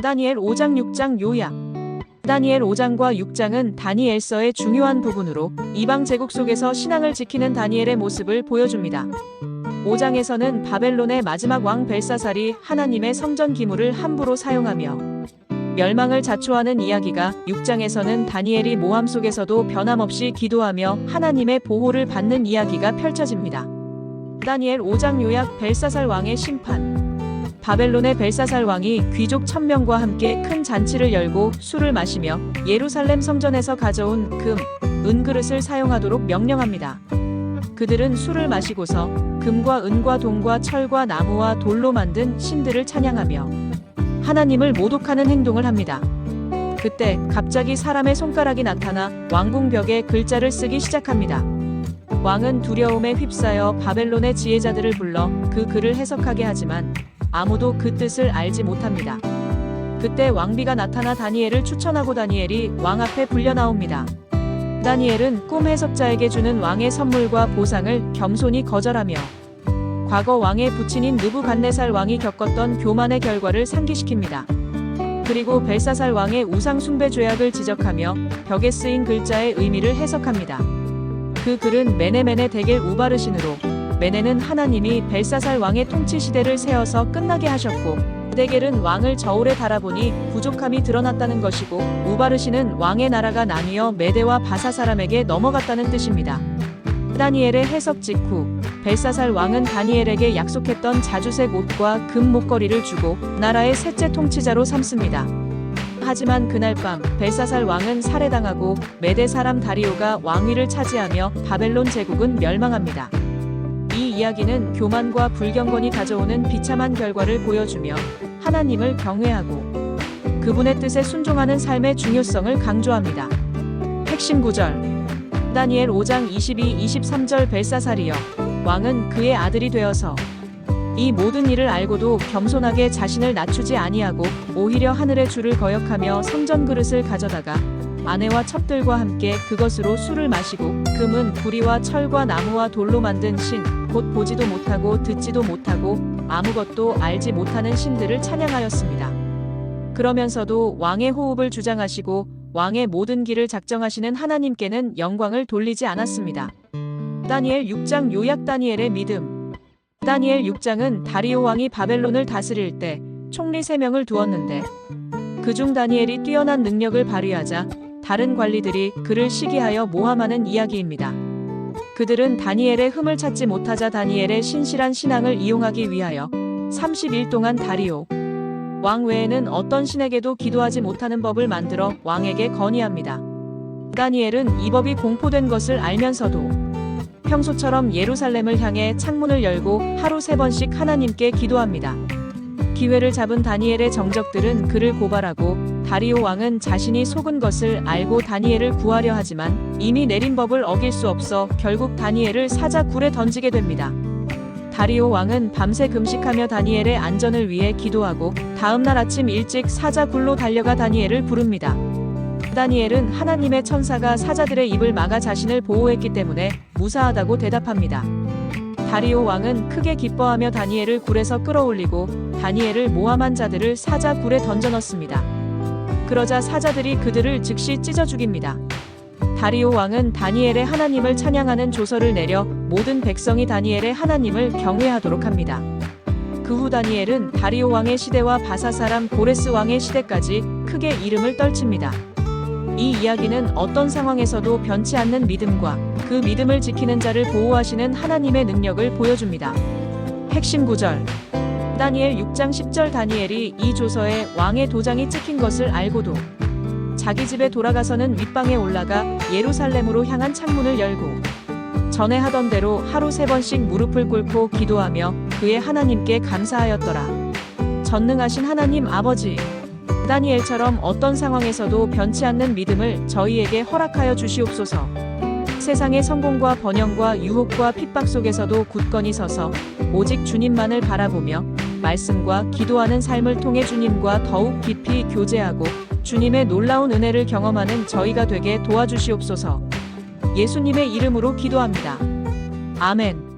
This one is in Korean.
다니엘 5장 6장 요약. 다니엘 5장과 6장은 다니엘서의 중요한 부분으로 이방 제국 속에서 신앙을 지키는 다니엘의 모습을 보여줍니다. 5장에서는 바벨론의 마지막 왕 벨사살이 하나님의 성전 기물을 함부로 사용하며 멸망을 자초하는 이야기가 6장에서는 다니엘이 모함 속에서도 변함없이 기도하며 하나님의 보호를 받는 이야기가 펼쳐집니다. 다니엘 5장 요약. 벨사살 왕의 심판. 바벨론의 벨사살 왕이 귀족 1000명과 함께 큰 잔치를 열고 술을 마시며 예루살렘 성전에서 가져온 금, 은그릇을 사용하도록 명령합니다. 그들은 술을 마시고서 금과 은과 동과 철과 나무와 돌로 만든 신들을 찬양하며 하나님을 모독하는 행동을 합니다. 그때 갑자기 사람의 손가락이 나타나 왕궁 벽에 글자를 쓰기 시작합니다. 왕은 두려움에 휩싸여 바벨론의 지혜자들을 불러 그 글을 해석하게 하지만 아무도 그 뜻을 알지 못합니다. 그때 왕비가 나타나 다니엘을 추천하고 다니엘이 왕 앞에 불려 나옵니다. 다니엘은 꿈 해석자에게 주는 왕의 선물과 보상을 겸손히 거절하며 과거 왕의 부친인 느부갓네살 왕이 겪었던 교만의 결과를 상기시킵니다. 그리고 벨사살 왕의 우상 숭배 죄악을 지적하며 벽에 쓰인 글자의 의미를 해석합니다. 그 글은 메네메네 데겔 우바르신으로, 메네는 하나님이 벨사살 왕의 통치 시대를 세어서 끝나게 하셨고, 데겔은 왕을 저울에 달아보니 부족함이 드러났다는 것이고, 우바르신은 왕의 나라가 나뉘어 메대와 바사 사람에게 넘어갔다는 뜻입니다. 다니엘의 해석 직후 벨사살 왕은 다니엘에게 약속했던 자주색 옷과 금 목걸이를 주고 나라의 셋째 통치자로 삼습니다. 하지만 그날 밤 벨사살 왕은 살해당하고 메대 사람 다리오가 왕위를 차지하며 바벨론 제국은 멸망합니다. 이 이야기는 교만과 불경건이 가져오는 비참한 결과를 보여주며 하나님을 경외하고 그분의 뜻에 순종하는 삶의 중요성을 강조합니다. 핵심 구절. 다니엘 5장 22-23절. 벨사살이여, 왕은 그의 아들이 되어서 이 모든 일을 알고도 겸손하게 자신을 낮추지 아니하고 오히려 하늘의 주를 거역하며 성전 그릇을 가져다가 아내와 첩들과 함께 그것으로 술을 마시고 금은 구리와 철과 나무와 돌로 만든 신, 곧 보지도 못하고 듣지도 못하고 아무것도 알지 못하는 신들을 찬양하였습니다. 그러면서도 왕의 호흡을 주장하시고 왕의 모든 길을 작정하시는 하나님께는 영광을 돌리지 않았습니다. 다니엘 6장 요약. 다니엘의 믿음. 다니엘 6장은 다리오 왕이 바벨론을 다스릴 때 총리 3명을 두었는데 그중 다니엘이 뛰어난 능력을 발휘하자 다른 관리들이 그를 시기하여 모함하는 이야기입니다. 그들은 다니엘의 흠을 찾지 못하자 다니엘의 신실한 신앙을 이용하기 위하여 30일 동안 다리오 왕 외에는 어떤 신에게도 기도하지 못하는 법을 만들어 왕에게 건의합니다. 다니엘은 이 법이 공포된 것을 알면서도 평소처럼 예루살렘을 향해 창문을 열고 하루 3번씩 하나님께 기도합니다. 기회를 잡은 다니엘의 정적들은 그를 고발하고 다리오 왕은 자신이 속은 것을 알고 다니엘을 구하려 하지만 이미 내린 법을 어길 수 없어 결국 다니엘을 사자굴에 던지게 됩니다. 다리오 왕은 밤새 금식하며 다니엘의 안전을 위해 기도하고 다음날 아침 일찍 사자굴로 달려가 다니엘을 부릅니다. 다니엘은 하나님의 천사가 사자들의 입을 막아 자신을 보호했기 때문에 무사하다고 대답합니다. 다리오 왕은 크게 기뻐하며 다니엘을 굴에서 끌어올리고 다니엘을 모함한 자들을 사자굴에 던져 넣습니다. 그러자 사자들이 그들을 즉시 찢어 죽입니다. 다리오 왕은 다니엘의 하나님을 찬양하는 조서를 내려 모든 백성이 다니엘의 하나님을 경외하도록 합니다. 그 후 다니엘은 다리오 왕의 시대와 바사 사람 고레스 왕의 시대까지 크게 이름을 떨칩니다. 이 이야기는 어떤 상황에서도 변치 않는 믿음과 그 믿음을 지키는 자를 보호하시는 하나님의 능력을 보여줍니다. 핵심 구절. 다니엘 6장 10절. 다니엘이 이 조서에 왕의 도장이 찍힌 것을 알고도 자기 집에 돌아가서는 윗방에 올라가 예루살렘으로 향한 창문을 열고 전에 하던 대로 하루 3번씩 무릎을 꿇고 기도하며 그의 하나님께 감사하였더라. 전능하신 하나님 아버지, 다니엘처럼 어떤 상황에서도 변치 않는 믿음을 저희에게 허락하여 주시옵소서. 세상의 성공과 번영과 유혹과 핍박 속에서도 굳건히 서서 오직 주님만을 바라보며 말씀과 기도하는 삶을 통해 주님과 더욱 깊이 교제하고 주님의 놀라운 은혜를 경험하는 저희가 되게 도와주시옵소서. 예수님의 이름으로 기도합니다. 아멘.